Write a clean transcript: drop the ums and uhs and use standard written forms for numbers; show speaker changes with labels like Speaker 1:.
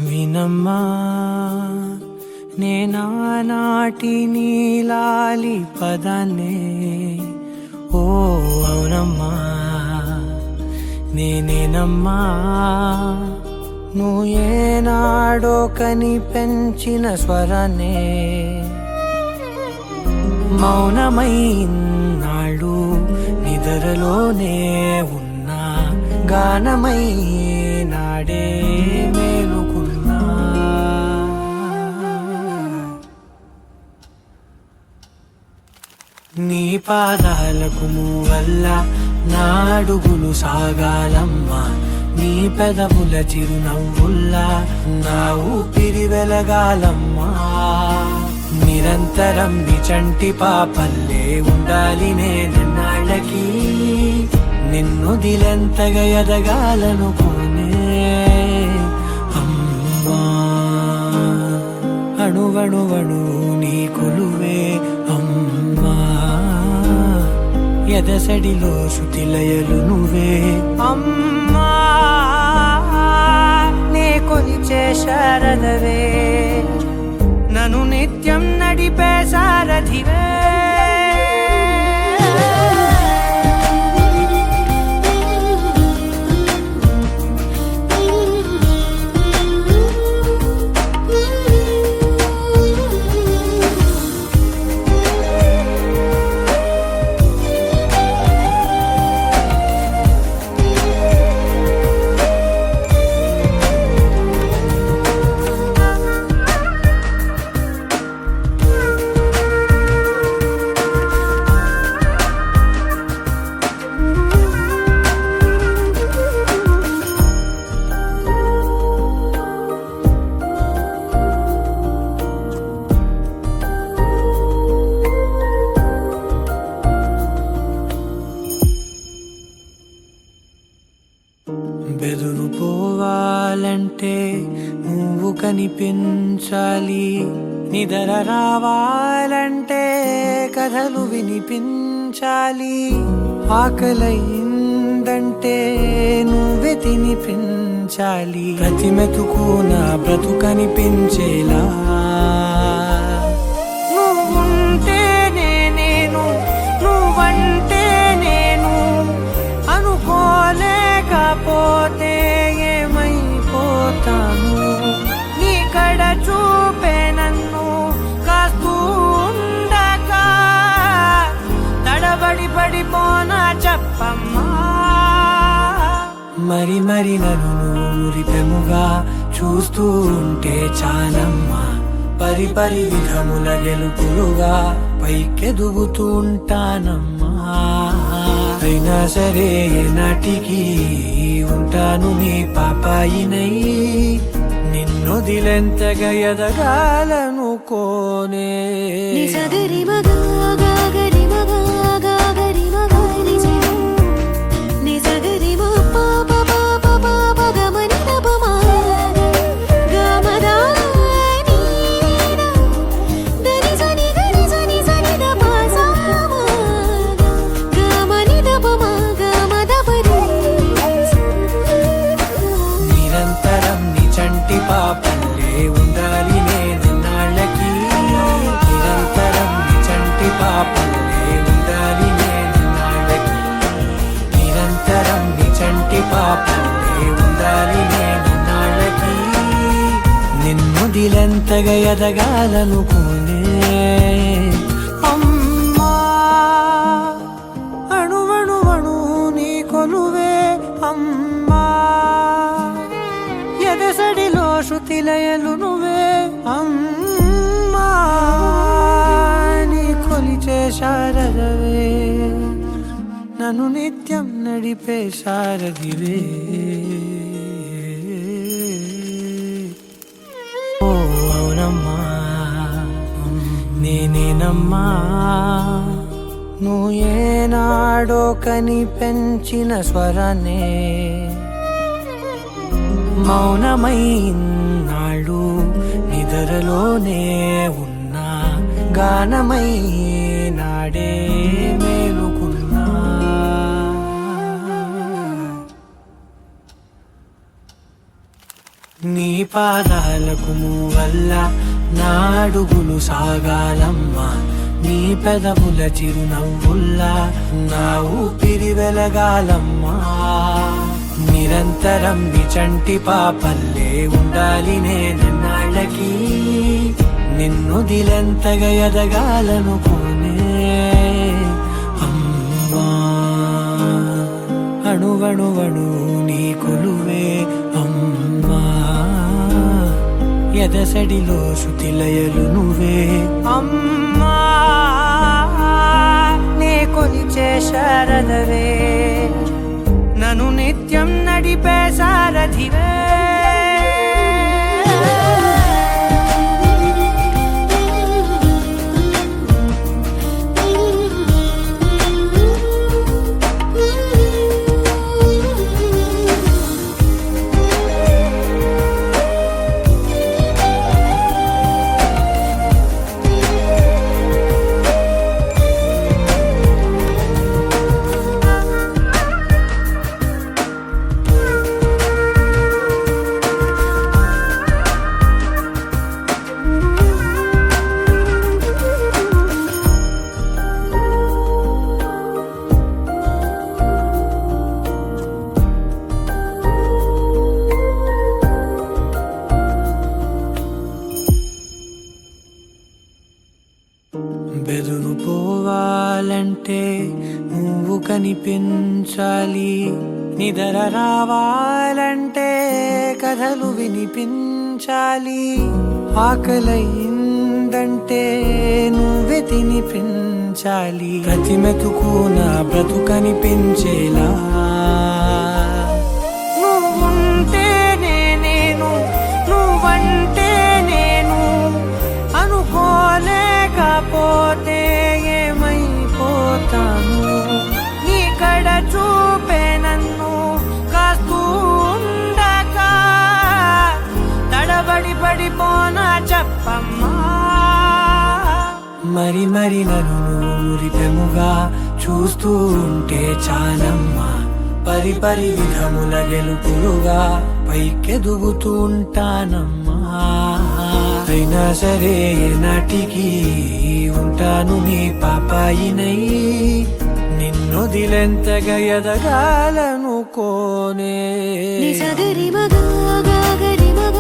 Speaker 1: వినమ్మా నేనానాటి నీలాలి పదాన్నే, ఓ అవునమ్మా నేనేనమ్మా నువ్వు ఏనాడో కని పెంచిన స్వరాన్నే. మౌనమైనాడు నిద్రలోనే ఉన్నా, గానమై నాడే మేలుకున్నా. నీ పాదాలకు మూవల్ల నా అడుగులు సాగాలమ్మా, నీ పెదవుల చిరునవ్వుల్లా నా ఊపిరి వెలగాలమ్మా. నిరంతరం నీ చంటి పాపల్లే ఉండాలి నేనన్నాళ్ళకి, నిన్ను దిలెంతగా ఎదగాలనుకోనే అమ్మా. అణువణువణు నీ కొలువే అమ్మా, ఎదసడిలో శృతిలయలు నువ్వే అమ్మా. నే కొలిచే శారదవే, నన్ను నిత్యం నడిపే సారథివే. బెదురు పోవాలంటే నువ్వు కనిపించాలి, నిద్ర రావాలంటే కథలు వినిపించాలి, ఆకలైందంటే నువ్వే తినిపించాలి, ప్రతి మెతుకు నా బ్రతుకనిపించేలా. నువ్వుంటేనే నేను, నువ్వంటే నేను అనుకోలేకపోతే ఏమైపోతాను. నీ కడ చూపే నన్ను కాస్తూ ఉండగా తడబడి పడిపోనా చెప్పమ్మా. మరి మరి నన్ను నూరిపెముగా చూస్తూ ఉంటే చాలమ్మా, పరి పరి విధముల గెలుపులుగా పైకెదుగుతూ ఉంటానమ్మా. అయినా సరే నాటికి ఉంటాను నీ పాపాయినై, నిన్ను దిలెంతగా ఎదగాలనుకోనే. నిరంతరం నీ చంటి పాపల్లే ఉండాలి నేనన్నాళ్ళకి, నిరంతరం నీ చంటి పాపల్లే ఉండాలి నేనన్నాళ్ళకి, నిరంతరం నీ చంటి పాపల్లే ఉండాలి నేనన్నాళ్ళకి, నిన్ను దిలెంతగా ఎదగాలనుకోనే అమ్మా. అణువణువణు నీ కొలువే అమ్మా, ఎదసడిలో శృతిలయలు నువ్వే అమ్మా. నీ కొలిచే శారదవే, నన్ను నిత్యం నడిపే సారథివే. నేనమ్మా నువ్వు ఏనాడో కని పెంచిన స్వరాన్నే మౌనమైనాడు నిద్రలోనే ఉన్నా గానమై నాడే మేలుకున్నా నీ పాదాలకు వల్ల నా అడుగులు సాగాలమ్మా నీ పెదవుల చిరునవ్వుల్లా నా ఊపిరి వెలగాలమ్మా నిరంతరం నిచంటి పాపల్లే ఉండాలి నేనన్నాళ్ళకి నిన్ను దిలెంతగా ఎదగాలనుకోనే అమ్మా అణువణువణు నీ కొలువే అమ్మా ఎదసడిలో శృతిలయలు నువ్వే అమ్మా నే కొలిచే శారదవే నన్ను నిత్యం నడిపే సారథివే బెదురు పోవాలంటే నువ్వు కనిపించాలి నిద్ర రావాలంటే కథలు వినిపించాలి ఆకలైందంటే నువ్వే తినిపించాలి ప్రతి మెతుకు నా బ్రతుకనిపించేలా నువ్వుంటేనే నేను నువ్వంటే నేను అనుకోలేకపోతే ఏమైపోతాను నీ కడ చూపే నన్ను కాస్తూ ఉండక తడబడి పడిపోనా చెప్పమ్మా మరి మరి నన్ను ఊరిపెముగా చూస్తూ ఉంటే చాలమ్మా పరి పరి విధముల గెలుపులుగా పైకెదుగుతూ ఉంటానమ్మా అయినా సరే నాటికి ఉంటాను నీ పాపాయినై నిన్ను దిలెంతగా ఎదగాలనుకోనే
Speaker 2: నిజగరి మగ గరి మగ